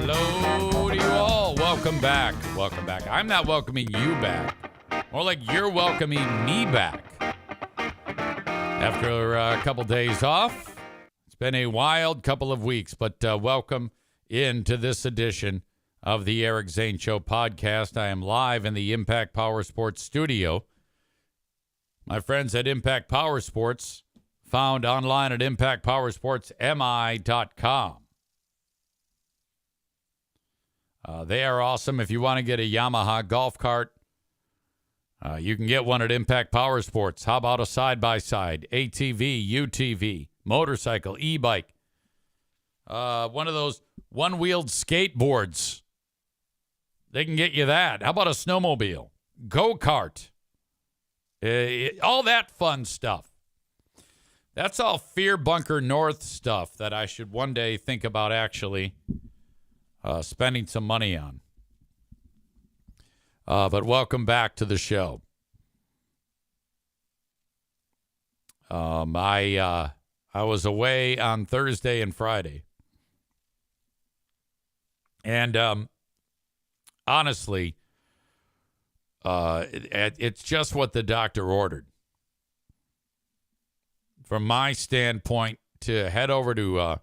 Hello to you all. Welcome back. Welcome back. I'm not welcoming you back. More like you're welcoming me back. After a couple days off, it's been a wild couple of weeks, but welcome into this edition of the Eric Zane Show podcast. I am live in the Impact Power Sports studio. My friends at Impact Power Sports, found online at impactpowersportsmi.com. They are awesome. If you want to get a Yamaha golf cart, you can get one at Impact Power Sports. How about a side-by-side, ATV, UTV, motorcycle, e-bike, one of those one-wheeled skateboards. They can get you that. How about a snowmobile, go-kart, all that fun stuff. That's all Fear Bunker North stuff that I should one day think about actually spending some money on. But welcome back to the show. I was away on Thursday and Friday. And honestly, it's just what the doctor ordered. From my standpoint, to head over to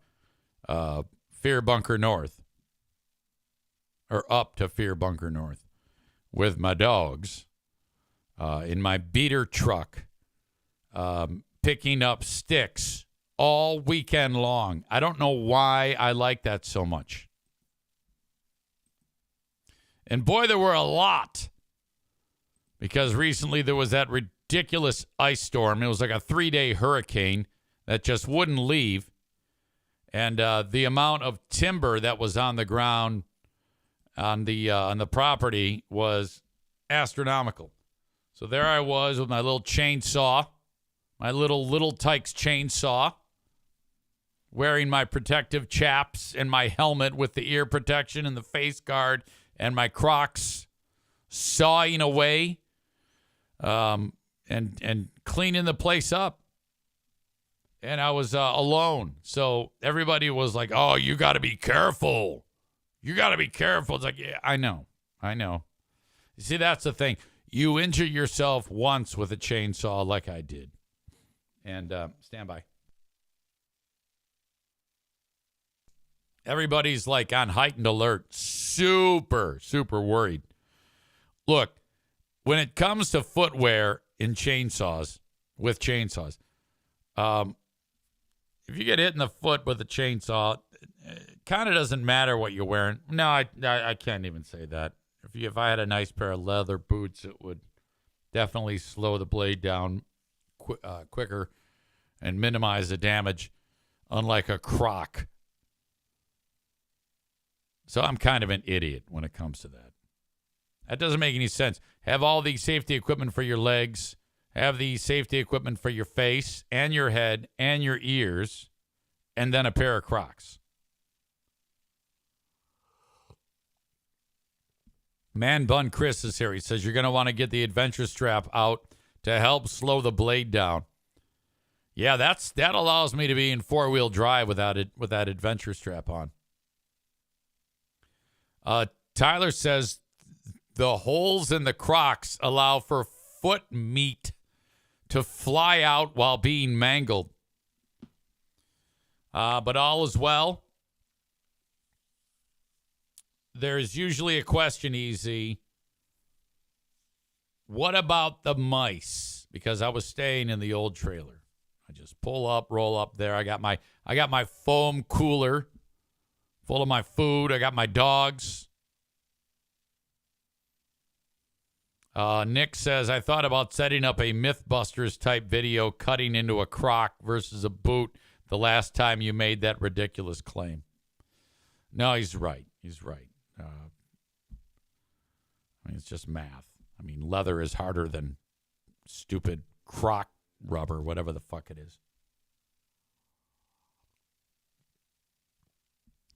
Fear Bunker North, or up to Fear Bunker North, with my dogs in my beater truck, picking up sticks all weekend long. I don't know why I like that so much. And boy, there were a lot. Because recently there was that ridiculous ice storm. It was like a 3-day hurricane that just wouldn't leave. And the amount of timber that was on the ground on the property was astronomical. So there I was with my little chainsaw, my little Tykes chainsaw, wearing my protective chaps and my helmet with the ear protection and the face guard and my Crocs, sawing away and cleaning the place up. And I was alone. So everybody was like, oh, you got to be careful. You got to be careful. It's like, yeah, I know. You see, that's the thing. You injure yourself once with a chainsaw like I did. And stand by. Everybody's like on heightened alert. Super, super worried. Look, when it comes to footwear in chainsaws, with chainsaws, if you get hit in the foot with a chainsaw, it kind of doesn't matter what you're wearing. No, I can't even say that. If I had a nice pair of leather boots, it would definitely slow the blade down quicker and minimize the damage, unlike a Croc. So I'm kind of an idiot when it comes to that. That doesn't make any sense. Have all the safety equipment for your legs. Have the safety equipment for your face and your head and your ears, and then a pair of Crocs. Man Bun Chris is here. He says you're going to want to get the adventure strap out to help slow the blade down. Yeah, that allows me to be in four-wheel drive with that adventure strap on. Tyler says the holes in the Crocs allow for foot meat to fly out while being mangled. But all is well. There's usually a question, Easy. What about the mice? Because I was staying in the old trailer. I just pull up, roll up there. I got my foam cooler full of my food. I got my dogs. Nick says, I thought about setting up a Mythbusters type video cutting into a Croc versus a boot the last time you made that ridiculous claim. No, he's right. It's just math. I mean, leather is harder than stupid Croc rubber, whatever the fuck it is.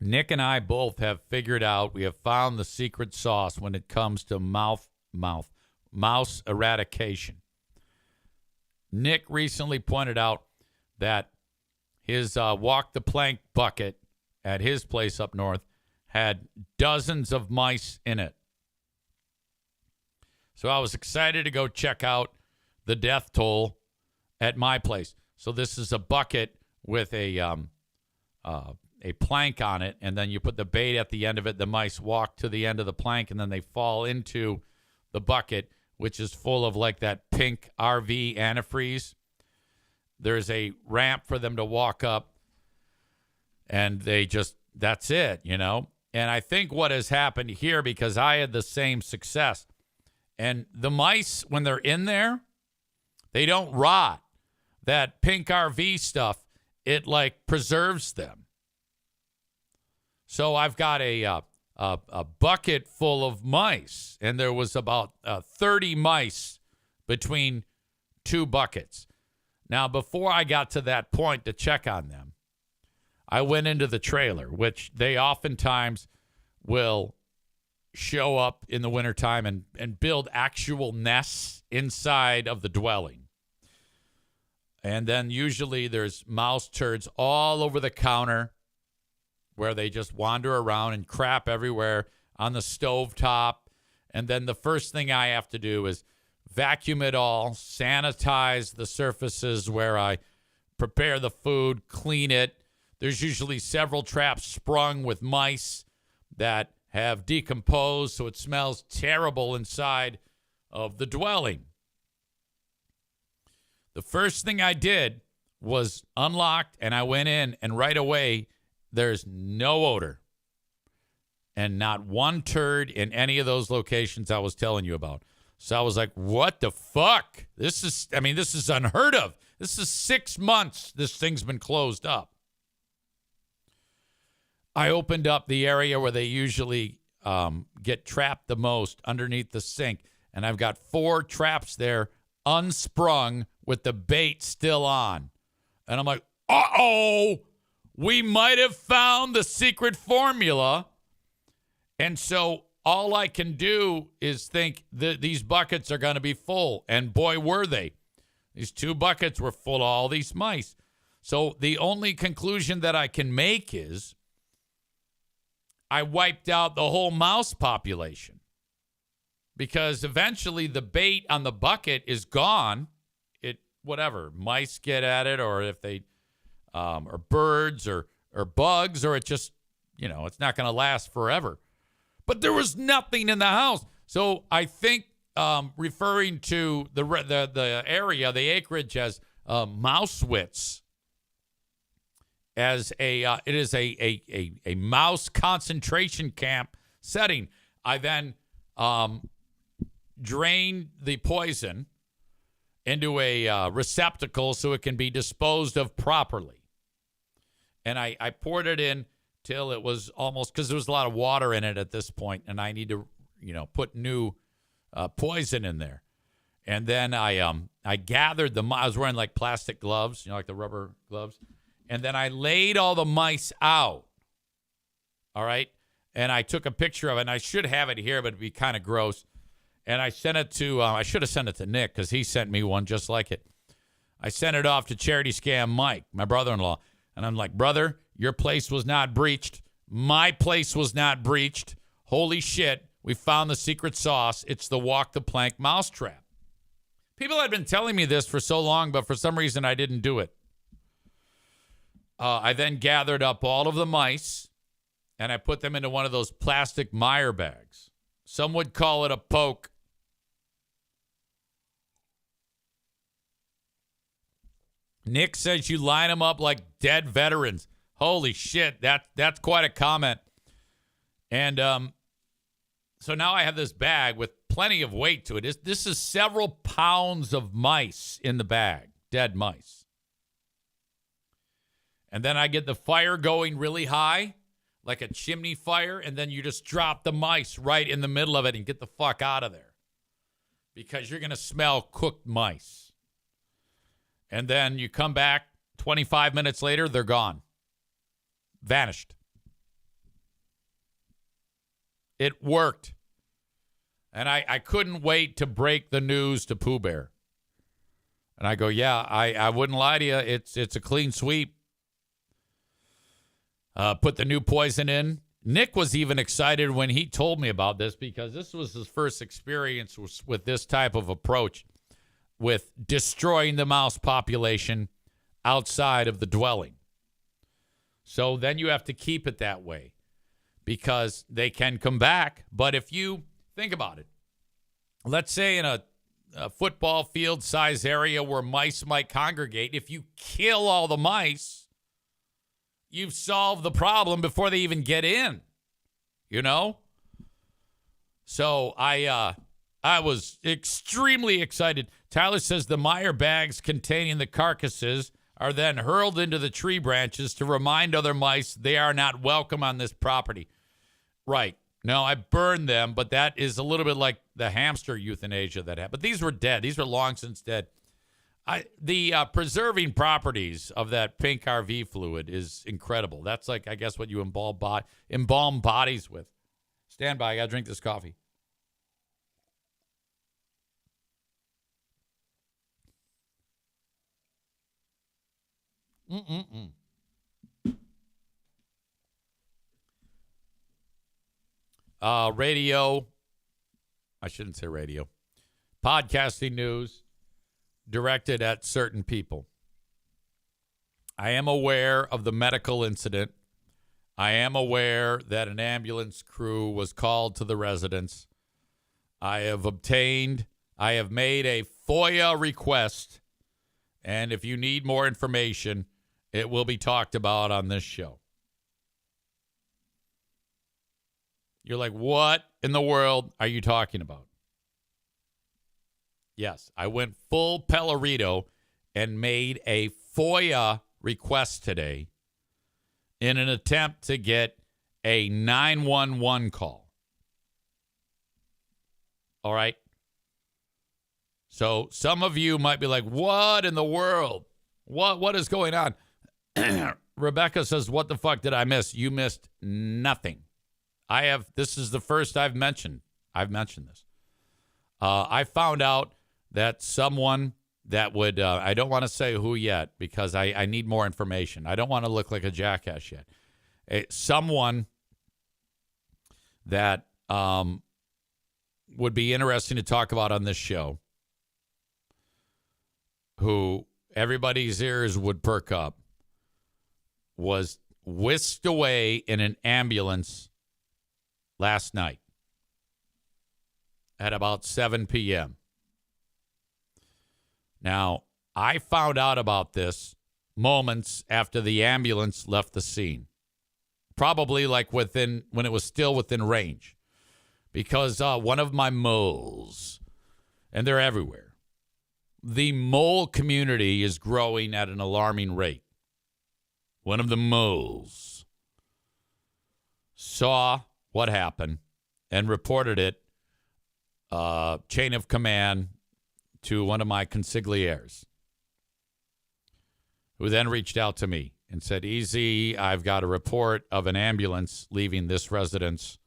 Nick and I both have figured out, we have found the secret sauce when it comes to mouse eradication. Nick recently pointed out that his walk the plank bucket at his place up north had dozens of mice in it. So I was excited to go check out the death toll at my place. So this is a bucket with a plank on it, and then you put the bait at the end of it. The mice walk to the end of the plank, and then they fall into the bucket, which is full of like that pink RV antifreeze. There's a ramp for them to walk up, and that's it, you know? And I think what has happened here, because I had the same success, and the mice, when they're in there, they don't rot. That pink RV stuff, it like preserves them. So I've got a bucket full of mice, and there was about 30 mice between two buckets. Now, before I got to that point to check on them, I went into the trailer, which they oftentimes will show up in the wintertime and build actual nests inside of the dwelling. And then usually there's mouse turds all over the counter where they just wander around and crap everywhere on the stovetop. And then the first thing I have to do is vacuum it all, sanitize the surfaces where I prepare the food, clean it. There's usually several traps sprung with mice that have decomposed, so it smells terrible inside of the dwelling. The first thing I did was unlocked, and I went in, and right away, there's no odor and not one turd in any of those locations I was telling you about. So I was like, what the fuck? This is unheard of. This is 6 months this thing's been closed up. I opened up the area where they usually get trapped the most underneath the sink, and I've got 4 traps there unsprung with the bait still on. And I'm like, uh-oh, we might have found the secret formula. And so all I can do is think that these buckets are going to be full. And boy, were they. These 2 buckets were full of all these mice. So the only conclusion that I can make is I wiped out the whole mouse population, because eventually the bait on the bucket is gone. Whatever, mice get at it, or if they, or birds or bugs, or it just, it's not going to last forever. But there was nothing in the house. So I think referring to the area, the acreage as Mousewitz, as it is a mouse concentration camp setting. I then drained the poison into a receptacle so it can be disposed of properly. And I poured it in till it was almost, because there was a lot of water in it at this point, and I need to, put new poison in there. And then I gathered I was wearing like plastic gloves, like the rubber gloves. And then I laid all the mice out. All right. And I took a picture of it, and I should have it here, but it'd be kind of gross. And I sent it to, I should have sent it to Nick, because he sent me one just like it. I sent it off to Charity Scam Mike, my brother-in-law. And I'm like, brother, your place was not breached. My place was not breached. Holy shit, we found the secret sauce. It's the walk the plank mousetrap. People had been telling me this for so long, but for some reason I didn't do it. I then gathered up all of the mice, and I put them into one of those plastic Meyer bags. Some would call it a poke. Nick says you line them up like dead veterans. Holy shit, that's quite a comment. And so now I have this bag with plenty of weight to it. This is several pounds of mice in the bag, dead mice. And then I get the fire going really high, like a chimney fire, and then you just drop the mice right in the middle of it and get the fuck out of there, because you're going to smell cooked mice. And then you come back 25 minutes later, they're gone. Vanished. It worked. And I couldn't wait to break the news to Pooh Bear. And I go, yeah, I wouldn't lie to you. It's a clean sweep. Put the new poison in. Nick was even excited when he told me about this because this was his first experience with this type of approach with destroying the mouse population outside of the dwelling. So then you have to keep it that way because they can come back. But if you think about it, let's say in a football field size area where mice might congregate, if you kill all the mice, you've solved the problem before they even get in, you know? So I was extremely excited. Tyler says the Meyer bags containing the carcasses are then hurled into the tree branches to remind other mice they are not welcome on this property. Right. No, I burned them, but that is a little bit like the hamster euthanasia that happened. But these were dead. These were long since dead. The preserving properties of that pink RV fluid is incredible. That's like, I guess, what you embalm bodies with. Stand by. I got to drink this coffee. Radio. I shouldn't say radio. Podcasting news directed at certain people. I am aware of the medical incident. I am aware that an ambulance crew was called to the residence. I have made a FOIA request. And if you need more information, it will be talked about on this show. You're like, what in the world are you talking about? Yes, I went full Pellerito and made a FOIA request today in an attempt to get a 911 call. All right? So some of you might be like, what in the world? What is going on? Rebecca says, what the fuck did I miss? You missed nothing. This is the first I've mentioned this. I found out that someone that would, I don't want to say who yet because I need more information. I don't want to look like a jackass yet. Someone that would be interesting to talk about on this show, who everybody's ears would perk up, was whisked away in an ambulance last night at about 7 p.m. Now, I found out about this moments after the ambulance left the scene. Probably like when it was still within range. Because one of my moles, and they're everywhere, the mole community is growing at an alarming rate. One of the moles saw what happened and reported it, chain of command, to one of my consiglières, who then reached out to me and said, Easy, I've got a report of an ambulance leaving this residence.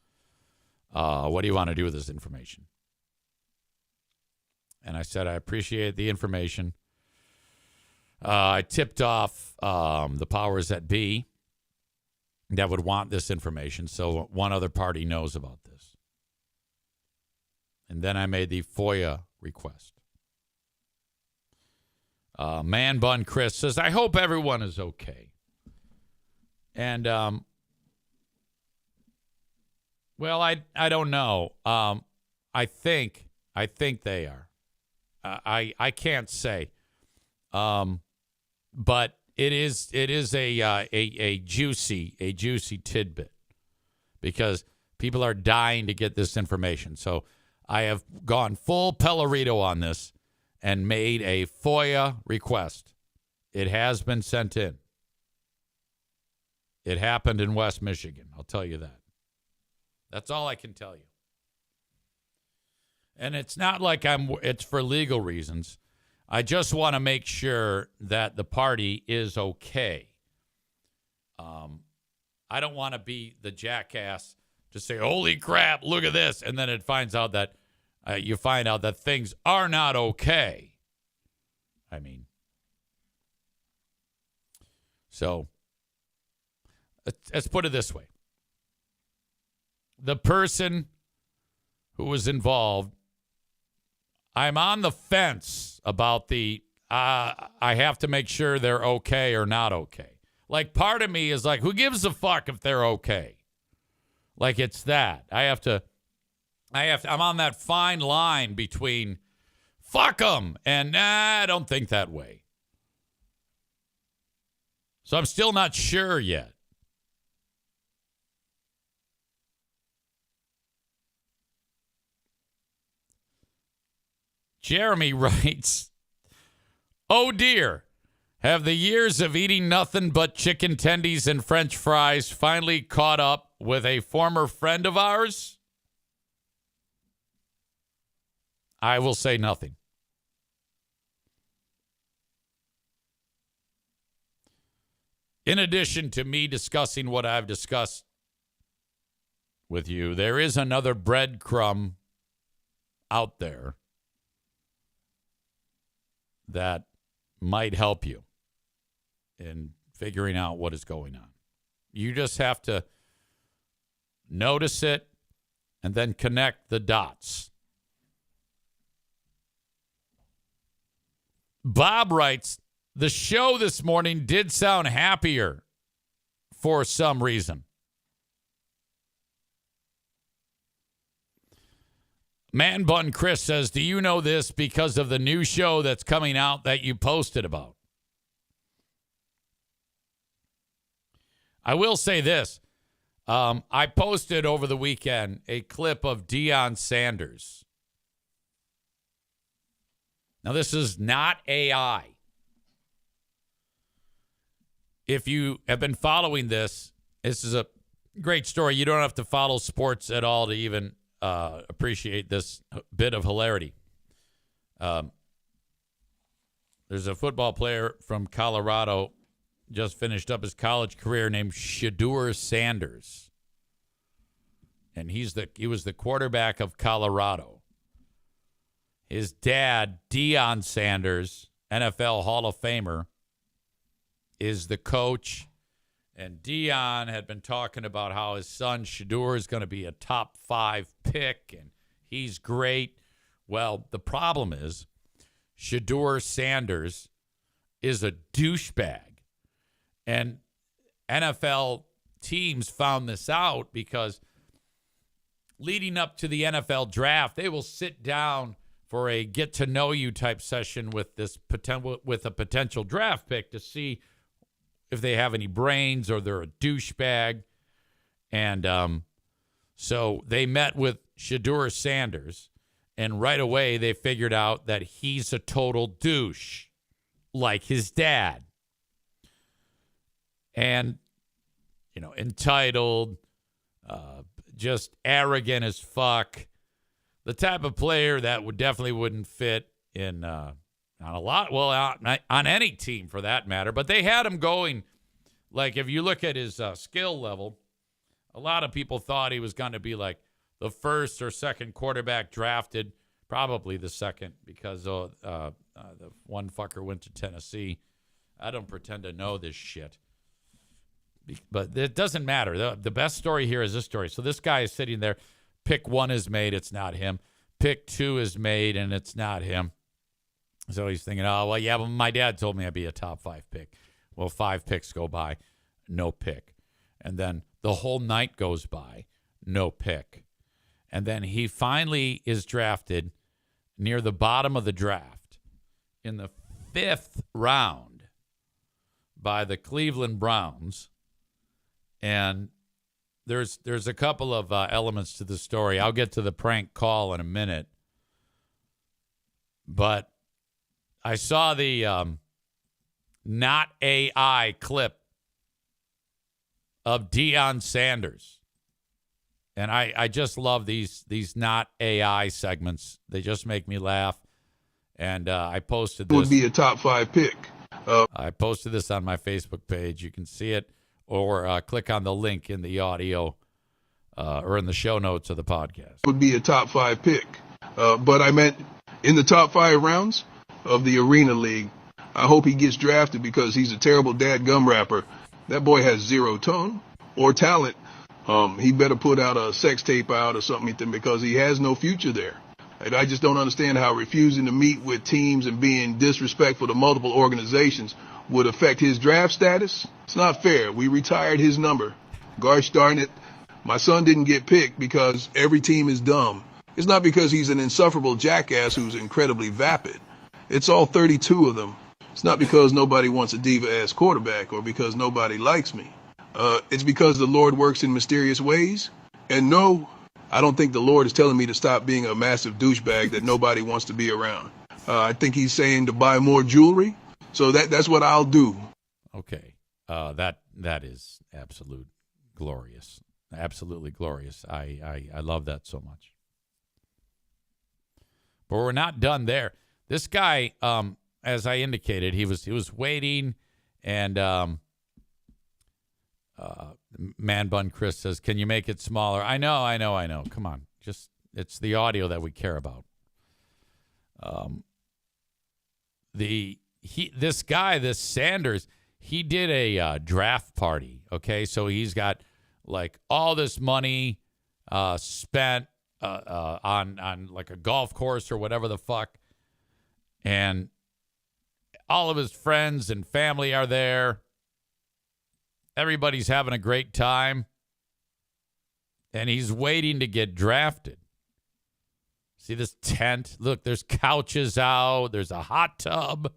What do you want to do with this information? And I said, I appreciate the information. I tipped off the powers that be that would want this information, so one other party knows about this. And then I made the FOIA request. Man Bun Chris says, I hope everyone is okay. And, well, I don't know. I think they are. I can't say. But it is a juicy tidbit because people are dying to get this information. So I have gone full Pellerito on this and made a FOIA request. It has been sent in. It happened in West Michigan. I'll tell you that. That's all I can tell you. And it's not like it's for legal reasons. I just want to make sure that the party is okay. I don't want to be the jackass to say, holy crap, look at this. And then it finds out that you find out that things are not okay. I mean, so let's put it this way. the person who was involved, I'm on the fence about the I have to make sure they're okay or not okay. Like, part of me is like, who gives a fuck if they're okay? Like, it's that. I'm on that fine line between fuck them and nah, I don't think that way. So I'm still not sure yet. Jeremy writes, oh dear, have the years of eating nothing but chicken tendies and French fries finally caught up with a former friend of ours? I will say nothing. In addition to me discussing what I've discussed with you, there is another breadcrumb out there that might help you in figuring out what is going on. You just have to notice it and then connect the dots. Bob writes, the show this morning did sound happier for some reason. Man Bun Chris says, do you know this because of the new show that's coming out that you posted about? I will say this. I posted over the weekend a clip of Deion Sanders. Now, this is not AI. If you have been following this is a great story. You don't have to follow sports at all to even appreciate this bit of hilarity. There's a football player from Colorado, just finished up his college career, named Shedeur Sanders. And he was the quarterback of Colorado. His dad, Deion Sanders, NFL Hall of Famer, is the coach. And Deion had been talking about how his son Shedeur is going to be a top 5 pick, and he's great. Well, the problem is Shedeur Sanders is a douchebag. And NFL teams found this out because leading up to the NFL draft, they will sit down for a get-to-know-you type session with a potential draft pick to see if they have any brains or they're a douchebag. And so they met with Shedeur Sanders, and right away they figured out that he's a total douche, like his dad. And, entitled, just arrogant as fuck. The type of player that definitely wouldn't fit in on any team for that matter. But they had him going, like, if you look at his skill level, a lot of people thought he was going to be like the first or second quarterback drafted, probably the second, because the one fucker went to Tennessee. I don't pretend to know this shit. But it doesn't matter. The best story here is this story. So this guy is sitting there. Pick 1 is made. It's not him. Pick 2 is made, and it's not him. So he's thinking, oh, well, yeah, but my dad told me I'd be a top 5 pick. Well, 5 picks go by, no pick. And then the whole night goes by, no pick. And then he finally is drafted near the bottom of the draft in the 5th round by the Cleveland Browns. And there's a couple of elements to the story. I'll get to the prank call in a minute. But I saw the not AI clip of Deion Sanders. And I just love these not AI segments. They just make me laugh. And I posted this. Would be a top 5 pick. I posted this on my Facebook page. You can see it. Or click on the link in the audio or in the show notes of the podcast. Would be a top 5 pick. But I meant in the top 5 rounds of the Arena League. I hope he gets drafted because he's a terrible dadgum rapper. That boy has zero tone or talent He better put out a sex tape out or something because he has no future there. And I just don't understand how refusing to meet with teams and being disrespectful to multiple organizations would affect his draft status. It's not fair. We retired his number. Gosh darn it. My son didn't get picked because every team is dumb. It's not because he's an insufferable jackass who's incredibly vapid. It's all 32 of them. It's not because nobody wants a diva-ass quarterback or because nobody likes me. It's because the Lord works in mysterious ways. And no, I don't think the Lord is telling me to stop being a massive douchebag that nobody wants to be around. I think he's saying to buy more jewelry. So that's what I'll do. Okay. That is absolute glorious. Absolutely glorious. I love that so much. But we're not done there. This guy, as I indicated, he was waiting, and Man Bun Chris says, "Can you make it smaller?" I know. Come on, it's the audio that we care about. This guy, this Sanders, he did a draft party. Okay, so he's got like all this money spent on like a golf course or whatever the fuck, and all of his friends and family are there. Everybody's having a great time, and he's waiting to get drafted. See this tent? Look, there's couches out. There's a hot tub.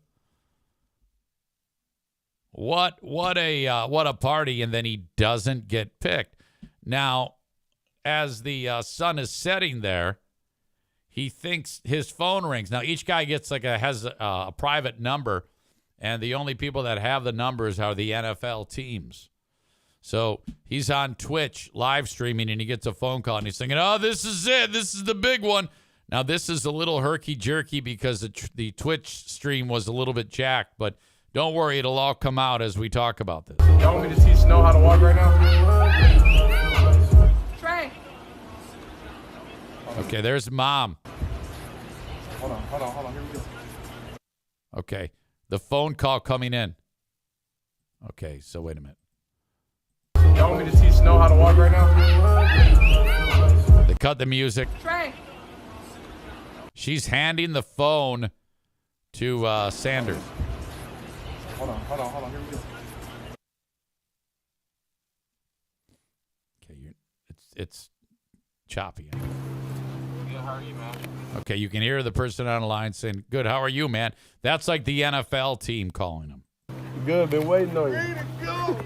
What a party, and then he doesn't get picked. Now, as the sun is setting there, he thinks his phone rings. Now, each guy gets has a private number, and the only people that have the numbers are the NFL teams. So he's on Twitch live streaming, and he gets a phone call, and he's thinking, "Oh, this is it. This is the big one." Now, this is a little herky-jerky because the Twitch stream was a little bit jacked, but don't worry, it'll all come out as we talk about this. Y'all want me to teach Snow how to walk right now? Trey. Okay, there's Mom. Hold on. Here we go. Okay, the phone call coming in. Okay, so wait a minute. Y'all want me to teach Snow how to walk right now? They cut the music. Trey. She's handing the phone to Sanders. Hold on. Here we go. Okay, it's choppy. Good, how are you, man? Okay, you can hear the person on the line saying, "Good, how are you, man?" That's like the NFL team calling him. Good, been waiting on you. Ready to go.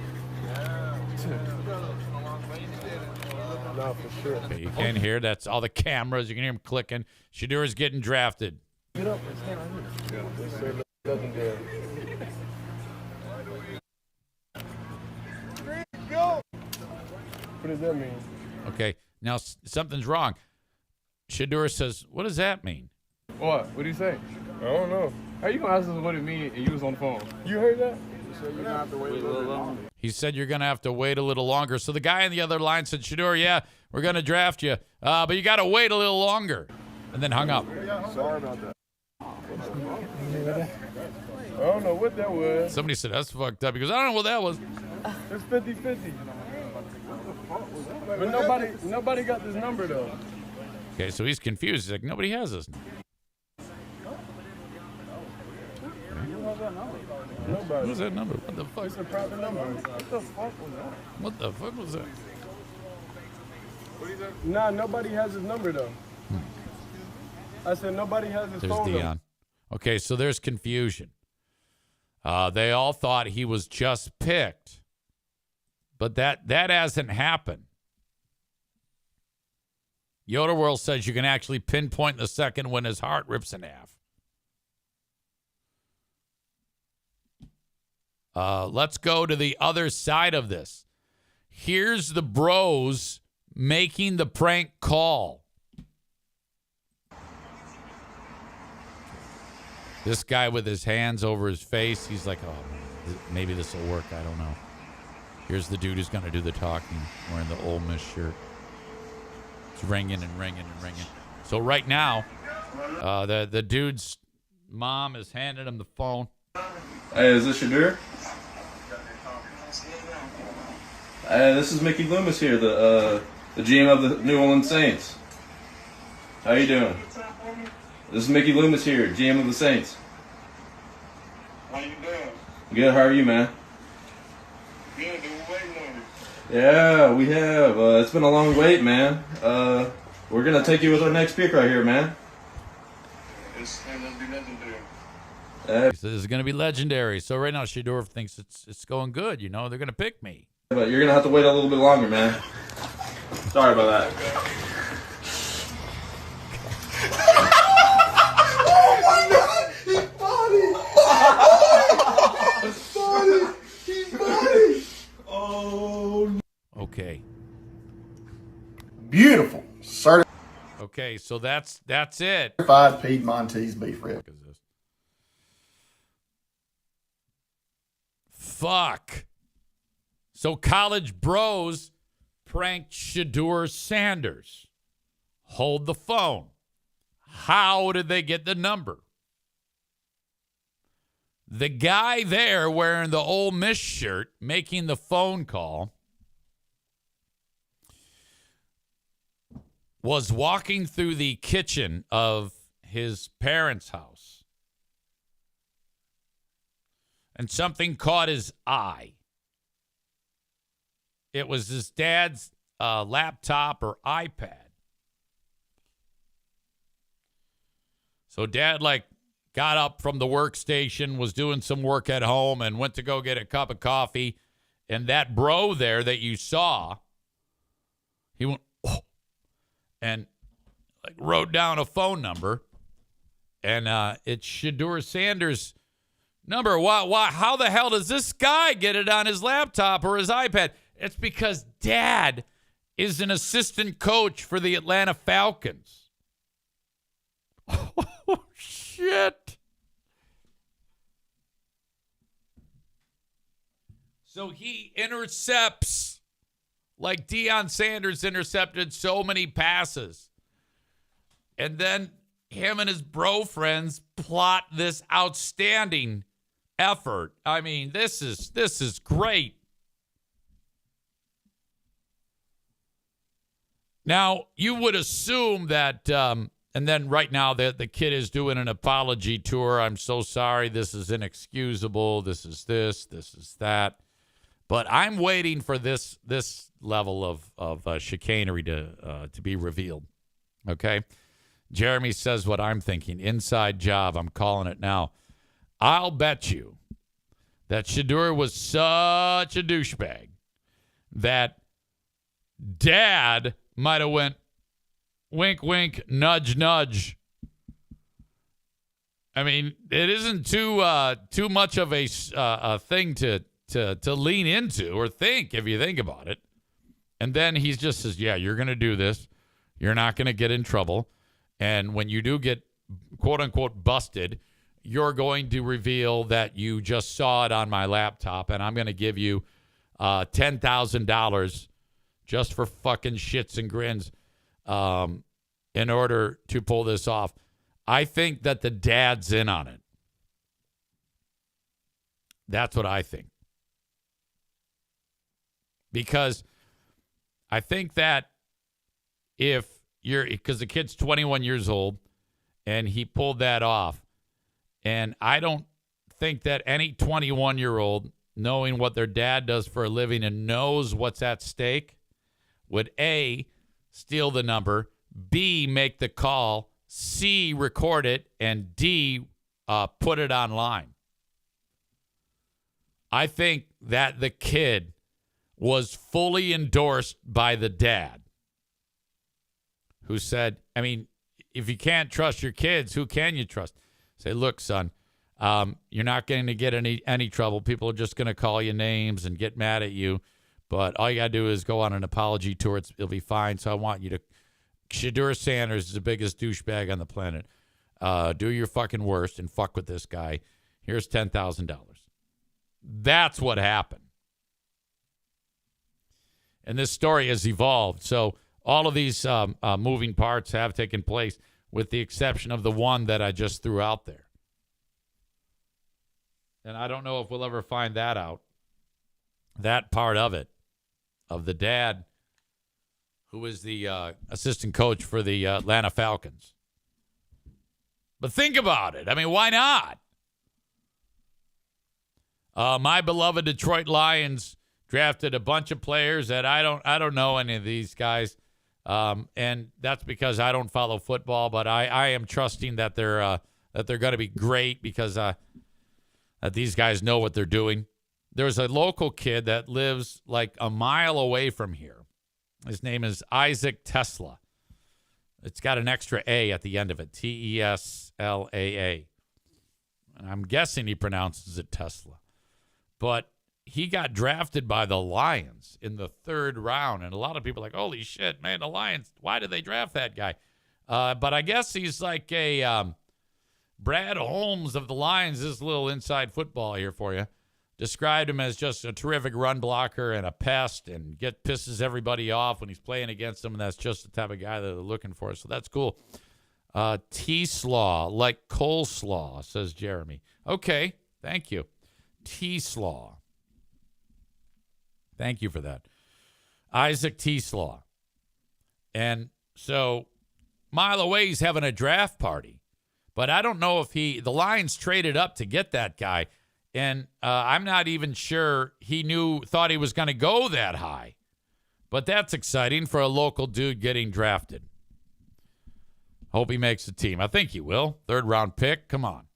No, for sure. Okay, you can hear that's all the cameras. You can hear him clicking. Shedeur getting drafted. Get up and stand right here. Yes, sir. Nothing there. Go. What does that mean? Okay, now something's wrong. Shedeur says, "What does that mean?" What? What did he say? I don't know. How you gonna ask us what it means and you was on the phone? You heard that? You said you're gonna have to wait a little longer. He said you're going to have to wait a little longer. So the guy on the other line said, "Shedeur, yeah, we're going to draft you, but you got to wait a little longer," and then hung up. Sorry about that. I don't know what that was. Somebody said, "That's fucked up." He goes, "I don't know what that was." It's 50-50. But nobody got this number, though. Okay, so he's confused. He's like, nobody has this number. Nobody. Who's that number? What the fuck? It's a private number. What the fuck was that? What the fuck was that? Nah, nobody has his number, though. I said nobody has his There's phone number. Dion. Okay, so there's confusion. They all thought he was just picked, but that hasn't happened. Yoda World says you can actually pinpoint the second when his heart rips in half. Let's go to the other side of this. Here's the bros making the prank call. This guy with his hands over his face, he's like, "Oh, man, maybe this will work. I don't know." Here's the dude who's going to do the talking, wearing the Ole Miss shirt. It's ringing and ringing and ringing. So right now, the dude's mom is handing him the phone. Hey, is this Shedeur? This is Mickey Loomis here, the GM of the New Orleans Saints. How you doing? This is Mickey Loomis here, GM of the Saints. How you doing? Good, how are you, man? Good, been waiting on you. Yeah, we have. It's been a long wait, man. We're going to take you with our next pick right here, man. It's going to be legendary. He says it's going to be legendary. So right now, Shedeur thinks it's going good. You know, they're going to pick me. But you're going to have to wait a little bit longer, man. Sorry about that. Oh my God! He bought it! He bought it! Oh. Okay. Beautiful. Certified Okay, so that's it. Piedmontese beef rib. What is this? Fuck. So college bros pranked Shedeur Sanders. Hold the phone. How did they get the number? The guy there wearing the Ole Miss shirt making the phone call was walking through the kitchen of his parents' house. And something caught his eye. It was his dad's laptop or iPad. So dad, got up from the workstation, was doing some work at home, and went to go get a cup of coffee. And that bro there that you saw, he went, oh, and wrote down a phone number. And it's Shedeur Sanders' number. Why? How the hell does this guy get it on his laptop or his iPad? It's because dad is an assistant coach for the Atlanta Falcons. Oh, shit. So he intercepts like Deion Sanders intercepted so many passes. And then him and his bro friends plot this outstanding effort. I mean, this is great. Now, you would assume that, and then right now the kid is doing an apology tour. I'm so sorry. This is inexcusable. This is that. But I'm waiting for this level of chicanery to be revealed. Okay? Jeremy says what I'm thinking. Inside job. I'm calling it now. I'll bet you that Shedeur was such a douchebag that dad might have went wink, wink, nudge, nudge. I mean, it isn't too much of a thing to lean into or think if you think about it. And then he just says, yeah, you're going to do this. You're not going to get in trouble. And when you do get, quote unquote, busted, you're going to reveal that you just saw it on my laptop, and I'm going to give you $10,000 just for fucking shits and grins in order to pull this off. I think that the dad's in on it. That's what I think. Because I think that because the kid's 21 years old and he pulled that off, and I don't think that any 21-year-old, knowing what their dad does for a living and knows what's at stake, would A, steal the number, B, make the call, C, record it, and D, put it online. I think that the kid was fully endorsed by the dad, who said, I mean, if you can't trust your kids, who can you trust? Say, look, son, you're not going to get any trouble. People are just going to call you names and get mad at you. But all you got to do is go on an apology tour. It'll be fine. So I want you to. Shedeur Sanders is the biggest douchebag on the planet. Do your fucking worst and fuck with this guy. Here's $10,000. That's what happened. And this story has evolved. So all of these moving parts have taken place, with the exception of the one that I just threw out there. And I don't know if we'll ever find that out, that part of it. of the dad who is the assistant coach for the Atlanta Falcons. But think about it. I mean, why not? My beloved Detroit Lions drafted a bunch of players that I don't know any of these guys, and that's because I don't follow football. But I am trusting that they're going to be great because that these guys know what they're doing. There's a local kid that lives like a mile away from here. His name is Isaac Tesla. It's got an extra A at the end of it, Teslaa. And I'm guessing he pronounces it Tesla. But he got drafted by the Lions in the 3rd round. And a lot of people are like, holy shit, man, the Lions, why did they draft that guy? But I guess he's like a Brad Holmes of the Lions. This little inside football here for you. Described him as just a terrific run blocker and a pest and pisses everybody off when he's playing against them. And that's just the type of guy that they're looking for. So that's cool. T-Slaw, like coleslaw, says Jeremy. Okay, thank you. T-Slaw. Thank you for that. Isaac T-Slaw. And so mile away, he's having a draft party. But I don't know if the Lions traded up to get that guy. And I'm not even sure thought he was going to go that high. But that's exciting for a local dude getting drafted. Hope he makes the team. I think he will. 3rd round pick. Come on.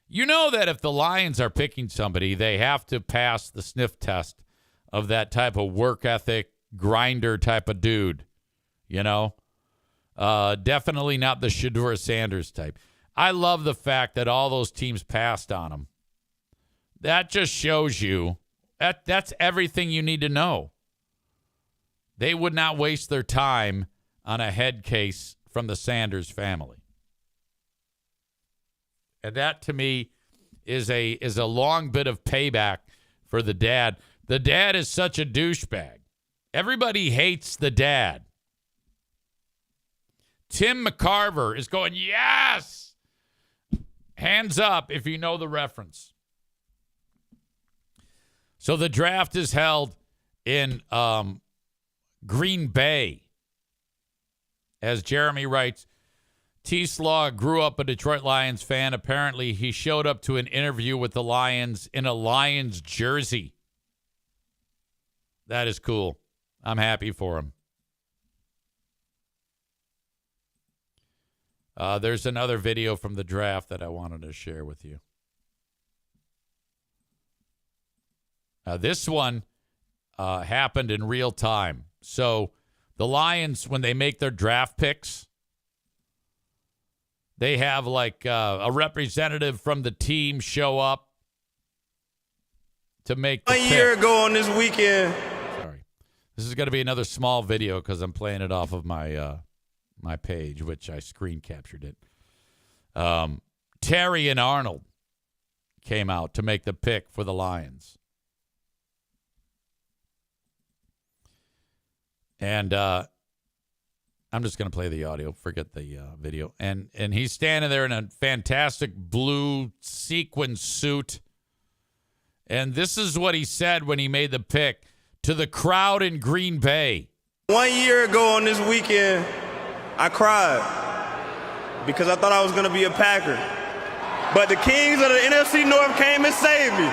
You know that if the Lions are picking somebody, they have to pass the sniff test of that type of work ethic, grinder type of dude. You know? Definitely not the Shedeur Sanders type. I love the fact that all those teams passed on him. That just shows you that's everything you need to know. They would not waste their time on a head case from the Sanders family. And that to me is a long bit of payback for the dad. The dad is such a douchebag. Everybody hates the dad. Tim McCarver is going, yes! Hands up if you know the reference. So the draft is held in Green Bay. As Jeremy writes, T-Slaw grew up a Detroit Lions fan. Apparently, he showed up to an interview with the Lions in a Lions jersey. That is cool. I'm happy for him. There's another video from the draft that I wanted to share with you. This one happened in real time. So the Lions, when they make their draft picks, they have like a representative from the team show up to make the pick. 1 year ago on this weekend. Sorry. This is going to be another small video because I'm playing it off of my my page, which I screen captured it. Terry and Arnold came out to make the pick for the Lions. And I'm just going to play the audio. Forget the video. And he's standing there in a fantastic blue sequin suit. And this is what he said when he made the pick to the crowd in Green Bay. 1 year ago on this weekend, I cried because I thought I was going to be a Packer. But the Kings of the NFC North came and saved me.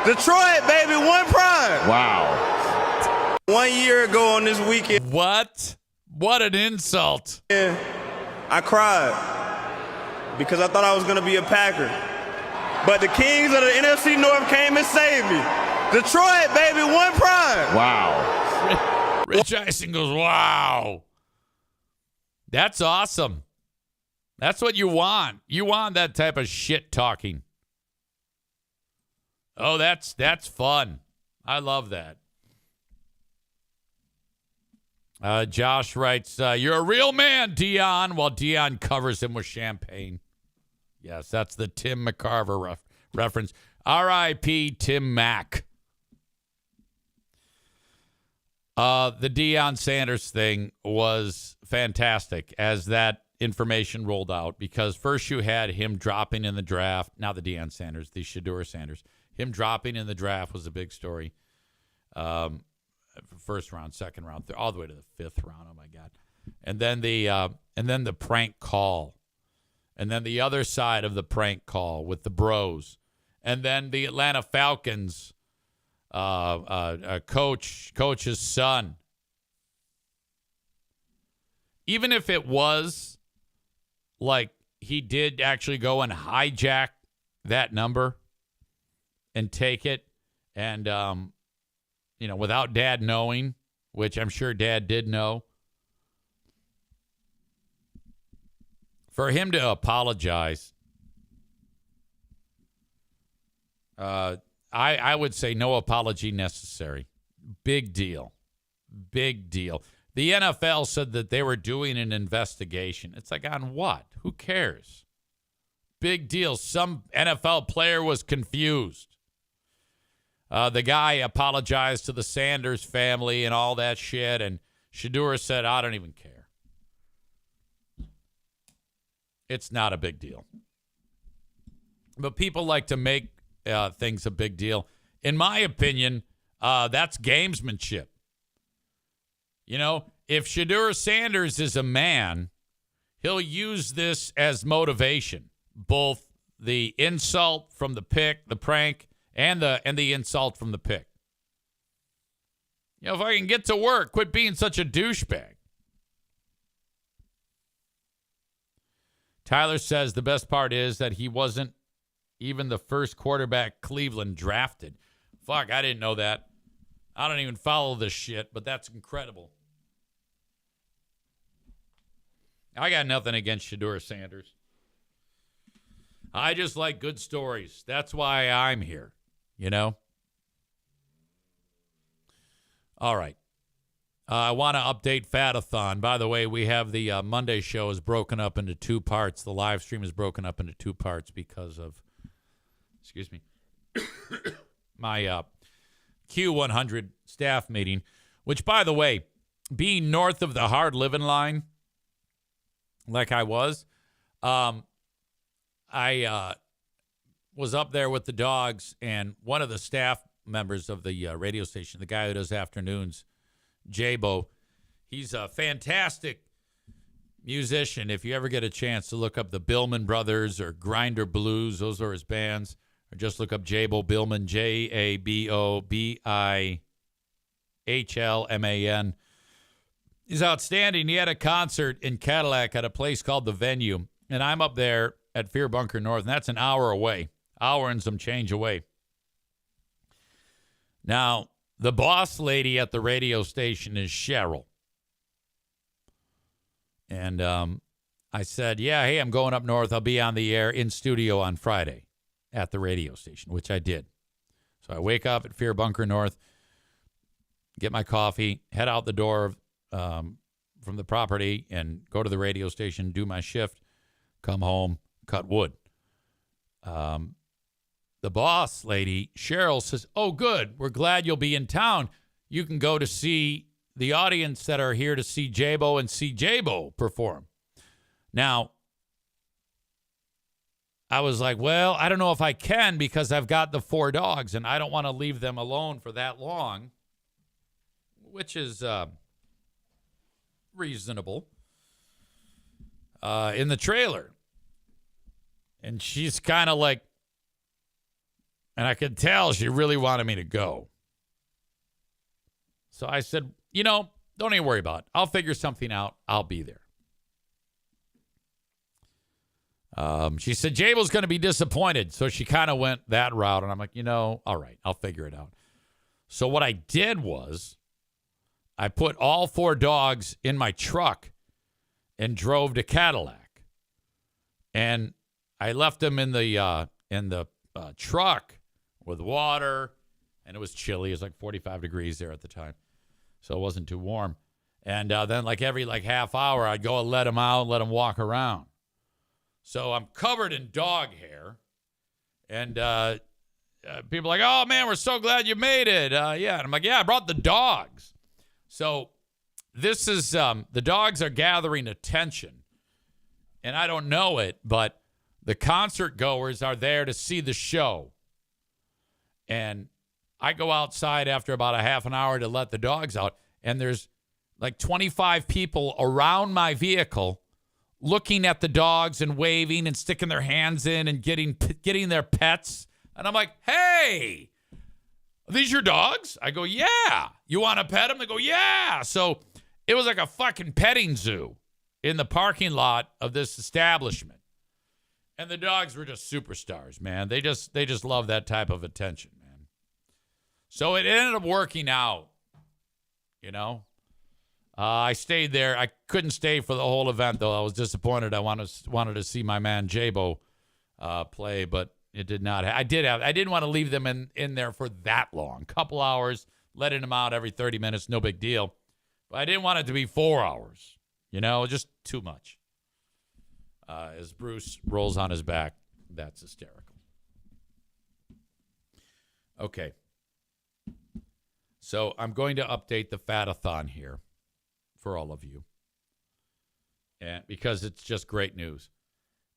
Detroit, baby, one pride. Wow. 1 year ago on this weekend. What? What an insult. I cried because I thought I was going to be a Packer. But the Kings of the NFC North came and saved me. Detroit, baby, one pride. Wow. Rich Eisen goes, wow. That's awesome. That's what you want. You want that type of shit talking. Oh, that's fun. I love that. Josh writes, you're a real man, Dion, while Dion covers him with champagne. Yes, that's the Tim McCarver reference. R.I.P. Tim Mack. The Deion Sanders thing was fantastic as that information rolled out because first you had him dropping in the draft. Not the Deion Sanders, the Shedeur Sanders. Him dropping in the draft was a big story. first round, second round, all the way to the fifth round. Oh my God! And then the prank call, and then the other side of the prank call with the bros, and then the Atlanta Falcons coach's son. Even if it was like he did actually go and hijack that number and take it, and without Dad knowing, which I'm sure Dad did know, for him to apologize, I would say no apology necessary. Big deal. Big deal. The NFL said that they were doing an investigation. It's like, on what? Who cares? Big deal. Some NFL player was confused. The guy apologized to the Sanders family and all that shit, and Shedeur said, I don't even care. It's not a big deal. But people like to make things a big deal. In my opinion, that's gamesmanship. You know, if Shedeur Sanders is a man, he'll use this as motivation. Both the insult from the pick, the prank, and the insult from the pick. You know, if I can get to work, quit being such a douchebag. Tyler says the best part is that he wasn't even the first quarterback Cleveland drafted. Fuck, I didn't know that. I don't even follow this shit, but that's incredible. I got nothing against Shedeur Sanders. I just like good stories. That's why I'm here, you know? All right. I want to update Fatathon. By the way, we have the Monday show is broken up into two parts. The live stream is broken up into two parts because of, excuse me, my Q100 staff meeting, which, by the way, being north of the hard living line, like I was, I was up there with the dogs, and one of the staff members of the radio station, the guy who does afternoons, Jabo, he's a fantastic musician. If you ever get a chance to look up the Billman Brothers or Grinder Blues, those are his bands, or just look up Jabo Billman, Jabobihlman. He's outstanding. He had a concert in Cadillac at a place called The Venue, and I'm up there at Fear Bunker North, and that's an hour away, hour and some change away. Now, the boss lady at the radio station is Cheryl. And I said, yeah, hey, I'm going up north. I'll be on the air in studio on Friday at the radio station, which I did. So I wake up at Fear Bunker North, get my coffee, head out the door from the property and go to the radio station, do my shift, come home, cut wood. The boss lady, Cheryl, says, oh, good. We're glad you'll be in town. You can go to see the audience that are here to see Jabo and see Jabo perform. Now, I was like, well, I don't know if I can because I've got the 4 dogs and I don't want to leave them alone for that long, which is reasonable, in the trailer. And she's kind of like, and I could tell she really wanted me to go. So I said, you know, don't even worry about it. I'll figure something out. I'll be there. She said Jabel's going to be disappointed. So she kind of went that route. And I'm like, you know, all right, I'll figure it out. So what I did was I put all 4 dogs in my truck and drove to Cadillac. And I left them in the truck with water, and it was chilly. It was like 45 degrees there at the time, so it wasn't too warm. And then every half hour, I'd go and let them out, let them walk around. So I'm covered in dog hair, and people are like, oh, man, we're so glad you made it. Yeah, and I'm like, yeah, I brought the dogs. So this is, the dogs are gathering attention, and I don't know it, but the concert goers are there to see the show. And I go outside after about a half an hour to let the dogs out, and there's like 25 people around my vehicle looking at the dogs and waving and sticking their hands in and getting their pets. And I'm like, hey, are these your dogs? I go, yeah. You want to pet them? They go, yeah. So it was like a fucking petting zoo in the parking lot of this establishment. And the dogs were just superstars, man. They just love that type of attention, man. So it ended up working out, you know. I stayed there. I couldn't stay for the whole event, though. I was disappointed. I wanted to see my man Jabo play, but it did not. I didn't want to leave them in there for that long. Couple hours, letting them out every 30 minutes, no big deal. But I didn't want it to be 4 hours. You know, just too much. As Bruce rolls on his back, that's hysterical. Okay. So I'm going to update the Fat-a-thon here for all of you, and because it's just great news.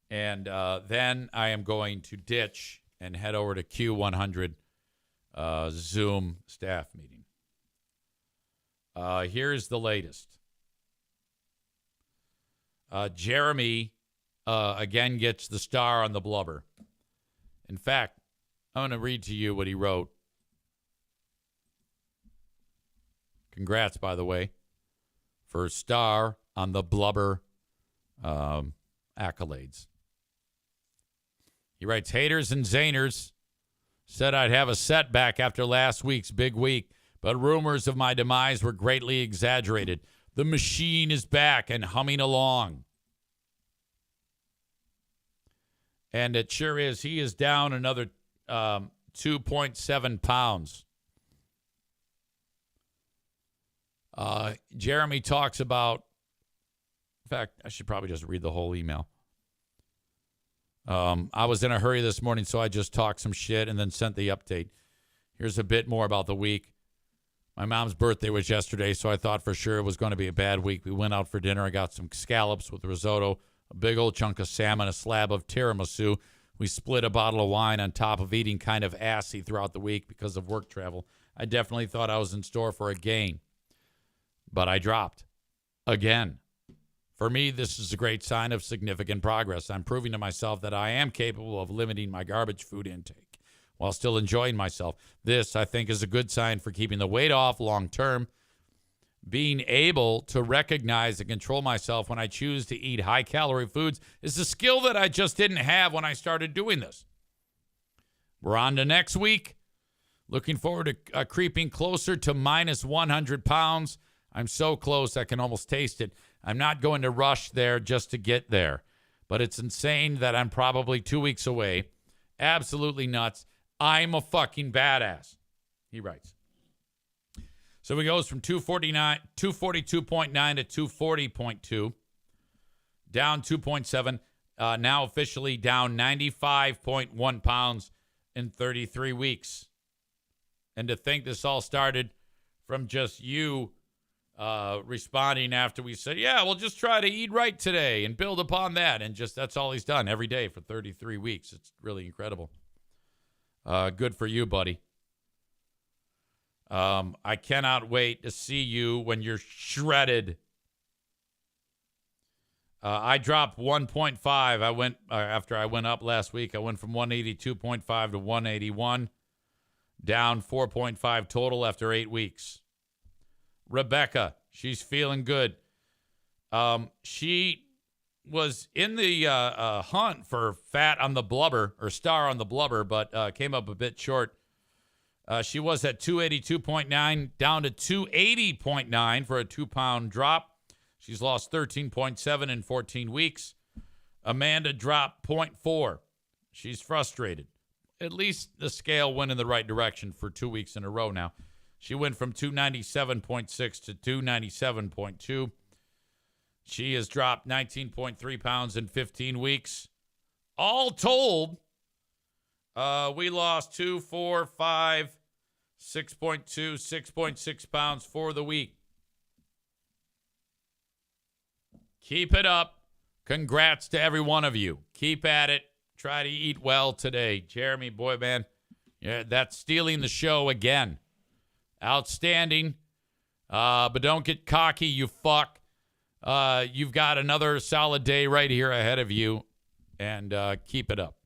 And then I am going to ditch and head over to Q100 Zoom staff meeting. Here's the latest. Jeremy again gets the star on the blubber. In fact, I'm going to read to you what he wrote. Congrats, by the way, for star on the blubber accolades. He writes, haters and zaners said I'd have a setback after last week's big week, but rumors of my demise were greatly exaggerated. The machine is back and humming along. And it sure is. He is down another 2.7 pounds. Jeremy talks about, in fact, I should probably just read the whole email. I was in a hurry this morning, so I just talked some shit and then sent the update. Here's a bit more about the week. My mom's birthday was yesterday, so I thought for sure it was going to be a bad week. We went out for dinner. I got some scallops with risotto, a big old chunk of salmon, a slab of tiramisu. We split a bottle of wine on top of eating kind of assy throughout the week because of work travel. I definitely thought I was in store for a gain, but I dropped again. For me, this is a great sign of significant progress. I'm proving to myself that I am capable of limiting my garbage food intake while still enjoying myself. This, I think, is a good sign for keeping the weight off long term. Being able to recognize and control myself when I choose to eat high-calorie foods is a skill that I just didn't have when I started doing this. We're on to next week. Looking forward to creeping closer to minus 100 pounds. I'm so close I can almost taste it. I'm not going to rush there just to get there. But it's insane that I'm probably 2 weeks away. Absolutely nuts. I'm a fucking badass, he writes. So he goes from 242.9 to 240.2, down 2.7, now officially down 95.1 pounds in 33 weeks. And to think this all started from just you responding after we said, yeah, we'll just try to eat right today and build upon that. And just that's all he's done every day for 33 weeks. It's really incredible. Good for you, buddy. I cannot wait to see you when you're shredded. I dropped 1.5. I went after I went up last week. I went from 182.5 to 181, down 4.5 total after 8 weeks. Rebecca, she's feeling good. She was in the hunt for fat on the blubber or star on the blubber, but came up a bit short. She was at 282.9, down to 280.9 for a 2-pound drop. She's lost 13.7 in 14 weeks. Amanda dropped 0.4. She's frustrated. At least the scale went in the right direction for 2 weeks in a row now. She went from 297.6 to 297.2. She has dropped 19.3 pounds in 15 weeks. All told, we lost 2, 4, 5, 6.2, 6.6 pounds for the week. Keep it up. Congrats to every one of you. Keep at it. Try to eat well today. Jeremy, boy, man, Yeah, that's stealing the show again. Outstanding. But don't get cocky, you fuck. You've got another solid day right here ahead of you, and keep it up.